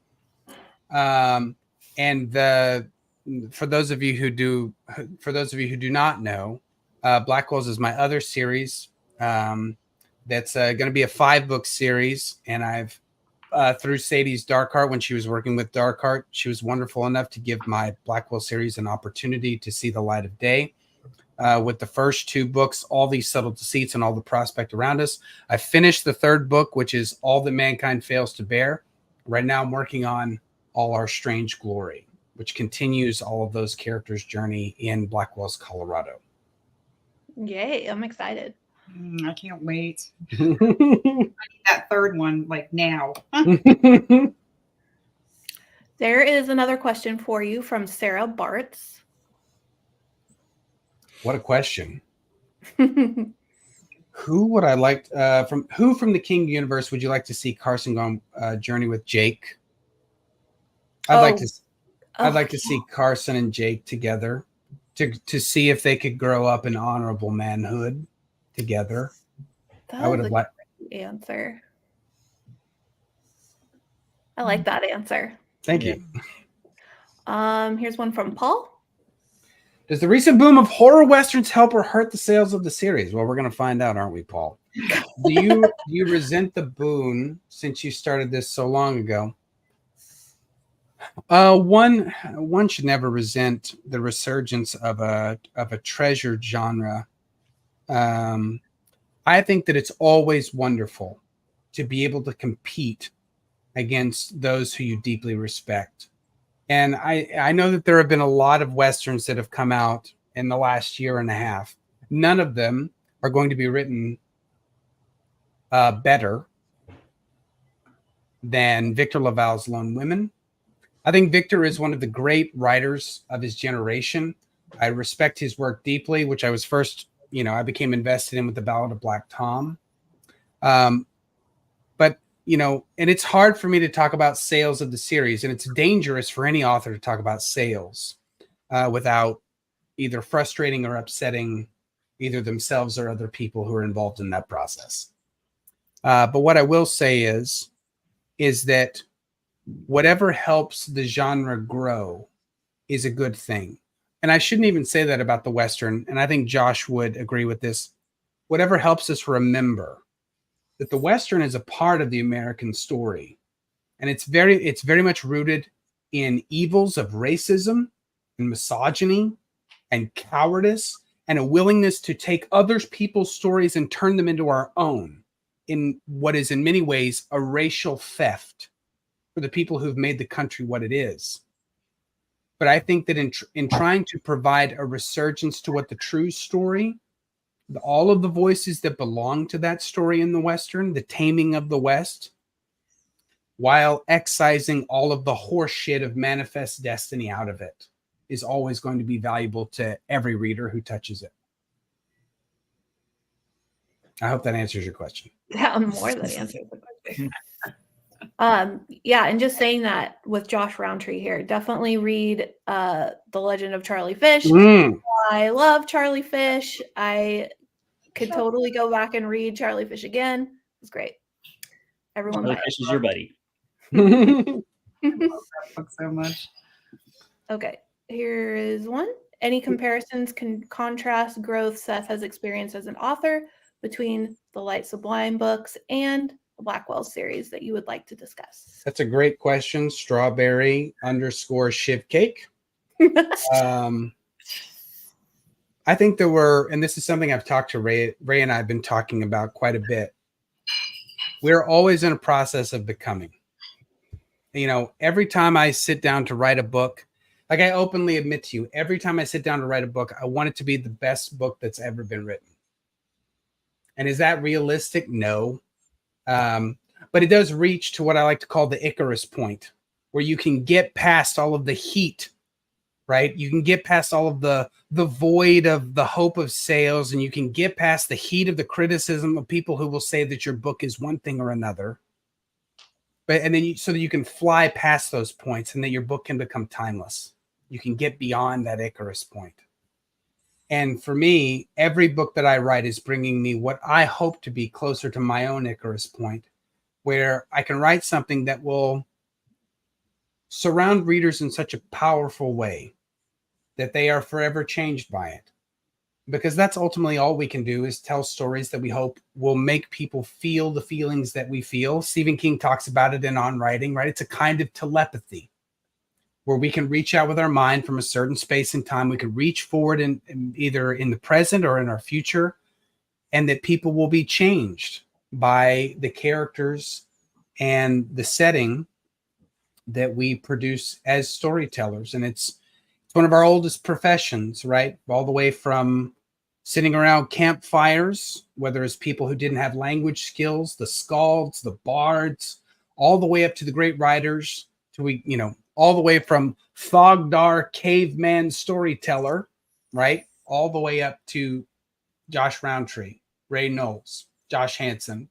And for those of you who do not know, Blackwell's is my other series. That's going to be a 5-book series, and I've through Sadie's Dark Heart, when she was working with Dark Heart, she was wonderful enough to give my Blackwell series an opportunity to see the light of day. With the first 2 books, All These Subtle Deceits and All the Prospect Around Us. I finished the 3rd book, which is All That Mankind Fails to Bear. Right now I'm working on All Our Strange Glory, which continues all of those characters' journey in Blackwell's Colorado. Yay, I'm excited. I can't wait. I need that 3rd one, like now. There is another question for you from Sarah Bartz. What a question. Who would I like from the King universe would you like to see Carson go on journey with Jake? I'd like to see Carson and Jake together to see if they could grow up in honorable manhood together. I would have liked answer. I like that answer. Thank you. Here's one from Paul. Does the recent boom of horror westerns help or hurt the sales of the series? Well, we're going to find out, aren't we, Paul? Do you resent the boon since you started this so long ago? One should never resent the resurgence of a treasured genre. I think that it's always wonderful to be able to compete against those who you deeply respect. And I know that there have been a lot of westerns that have come out in the last year and a half. None of them are going to be written better than Victor LaValle's Lone Women. I think Victor is one of the great writers of his generation. I respect his work deeply, which I was first, I became invested in with the Ballad of Black Tom. But and it's hard for me to talk about sales of the series, and it's dangerous for any author to talk about sales without either frustrating or upsetting either themselves or other people who are involved in that process. But what I will say is that whatever helps the genre grow is a good thing. And I shouldn't even say that about the Western, and I think Josh would agree with this. Whatever helps us remember that the Western is a part of the American story. And it's very much rooted in evils of racism and misogyny and cowardice and a willingness to take other people's stories and turn them into our own in what is in many ways a racial theft for the people who've made the country what it is. But I think that in trying to provide a resurgence to what the true story, all of the voices that belong to that story in the Western, the taming of the West, while excising all of the horse shit of Manifest Destiny out of it, is always going to be valuable to every reader who touches it. I hope that answers your question. Yeah, more than answers the question. And just saying that with Josh Rountree here, definitely read The Legend of Charlie Fish. I love Charlie Fish. I could totally go back and read Charlie Fish again. It's great. Everyone, Charlie Fish is your buddy. I love that book so much. Okay, here is one. Any comparisons can contrast growth Seth has experienced as an author between the Light Sublime books and the Blackwell series that you would like to discuss? That's a great question. Strawberry_Shiv Cake. I think there were, and this is something I've talked to Ray and I have been talking about quite a bit. We're always in a process of becoming. Every time I sit down to write a book, like I openly admit to you, every time I sit down to write a book, I want it to be the best book that's ever been written. And is that realistic? No. But it does reach to what I like to call the Icarus point, where you can get past all of the heat, right? You can get past all of the void of the hope of sales, and you can get past the heat of the criticism of people who will say that your book is one thing or another. So that you can fly past those points and that your book can become timeless. You can get beyond that Icarus point. And for me, every book that I write is bringing me what I hope to be closer to my own Icarus point, where I can write something that will surround readers in such a powerful way that they are forever changed by it. Because that's ultimately all we can do, is tell stories that we hope will make people feel the feelings that we feel. Stephen King talks about it in On Writing, right? It's a kind of telepathy where we can reach out with our mind from a certain space and time. We can reach forward in either in the present or in our future, and that people will be changed by the characters and the setting that we produce as storytellers. And it's one of our oldest professions, right? All the way from sitting around campfires, whether it's people who didn't have language skills, the skalds, the bards, all the way up to the great writers, all the way from Thogdar caveman storyteller, right? All the way up to Josh Rountree, Ray Knowles, Josh Hanson.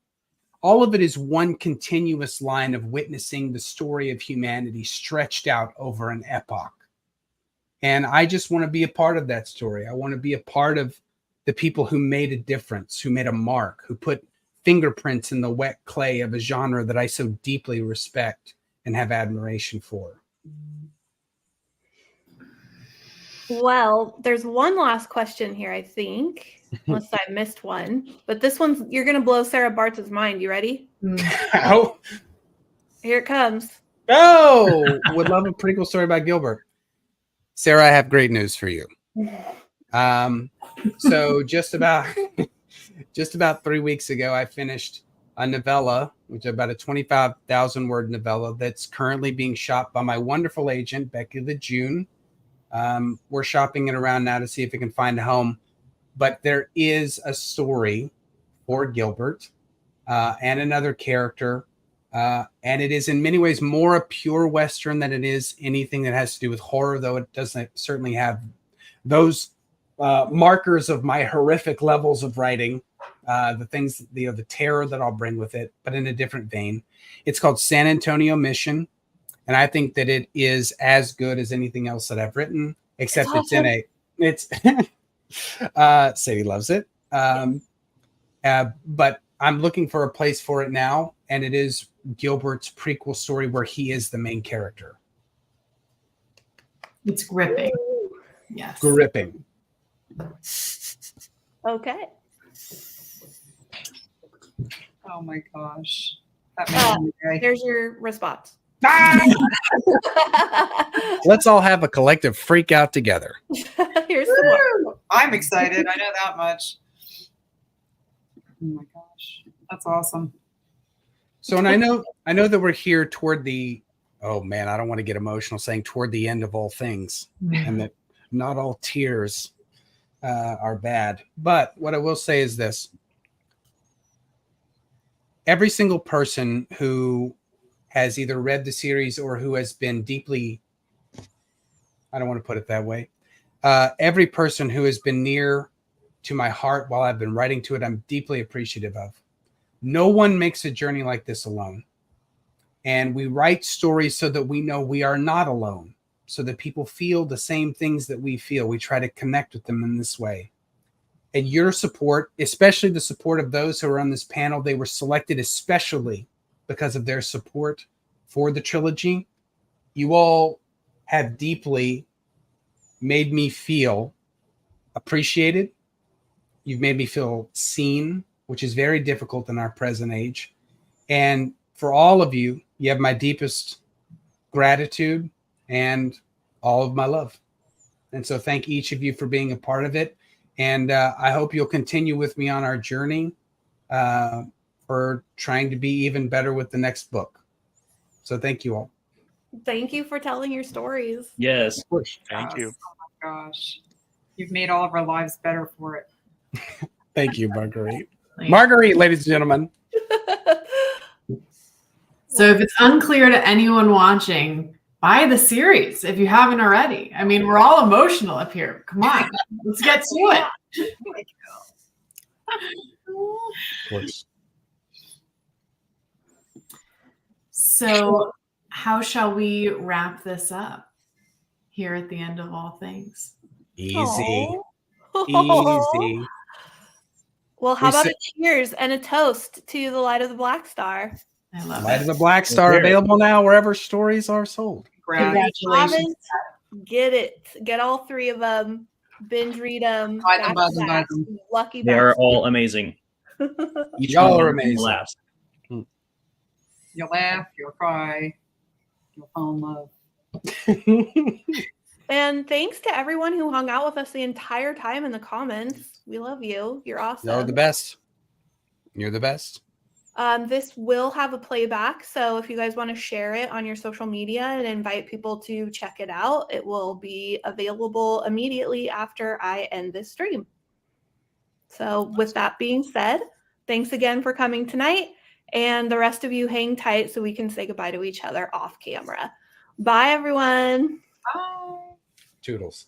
All of it is one continuous line of witnessing the story of humanity stretched out over an epoch. And I just want to be a part of that story. I want to be a part of the people who made a difference, who made a mark, who put fingerprints in the wet clay of a genre that I so deeply respect and have admiration for. Well, there's one last question here, I think, unless I missed one. But this one's, you're going to blow Sarah Bartz's mind. You ready? Oh, Here it comes. would love a prequel story about Gilbert. Sarah, I have great news for you. So just about 3 weeks ago, I finished a novella, which is about a 25,000 word novella that's currently being shopped by my wonderful agent, Becky Lejeune. We're shopping it around now to see if we can find a home. But there is a story for Gilbert and another character. And it is in many ways more a pure Western than it is anything that has to do with horror, though it doesn't certainly have those markers of my horrific levels of writing, the things, the terror that I'll bring with it, but in a different vein. It's called San Antonio Mission. And I think that it is as good as anything else that I've written, except it's in a, it's, Sadie loves it. But I'm looking for a place for it now. And it is Gilbert's prequel story where he is the main character. It's gripping. Yes. Gripping. Okay. Oh my gosh. That makes me very- There's your response. Let's all have a collective freak out together. Here's some more. Woo! I'm excited. I know that much. Oh my gosh. That's awesome. So, and I know that we're here toward the, oh man, I don't want to get emotional saying toward the end of all things, and that not all tears are bad. But what I will say is this. Every single person who has either read the series or who has been deeply, I don't want to put it that way. Every person who has been near to my heart while I've been writing to it, I'm deeply appreciative of. No one makes a journey like this alone. And we write stories so that we know we are not alone, so that people feel the same things that we feel. We try to connect with them in this way. And your support, especially the support of those who are on this panel, they were selected especially because of their support for the trilogy. You all have deeply made me feel appreciated. You've made me feel seen, which is very difficult in our present age. And for all of you, you have my deepest gratitude and all of my love. And so thank each of you for being a part of it. And I hope you'll continue with me on our journey for trying to be even better with the next book. So thank you all. Thank you for telling your stories. Yes. Of course. Thank you. Oh my gosh. You've made all of our lives better for it. Thank you, Marguerite. Like- Marguerite, ladies and gentlemen. So if it's unclear to anyone watching, buy the series if you haven't already. I mean, we're all emotional up here. Come on, let's get to it. Of course. So how shall we wrap this up here at the end of all things? Easy. Aw. Easy. Well, how We about said- a cheers and a toast to the Light of the Black Star? I love Light it. of the Black Star There. available now wherever stories are sold. Congratulations. Get it. Get all three of them. Binge read them. Buy them, buy them, buy them. Lucky They are bastard. all amazing. Each Y'all one are of them amazing. laughs. You'll laugh, you'll cry, you'll fall in love. And thanks to everyone who hung out with us the entire time in the comments. We love you. You're awesome. You're the best. You're the best. This will have a playback, so if you guys want to share it on your social media and invite people to check it out, it will be available immediately after I end this stream. So with that being said, thanks again for coming tonight, and the rest of you hang tight so we can say goodbye to each other off camera. Bye, everyone. Bye. Toodles.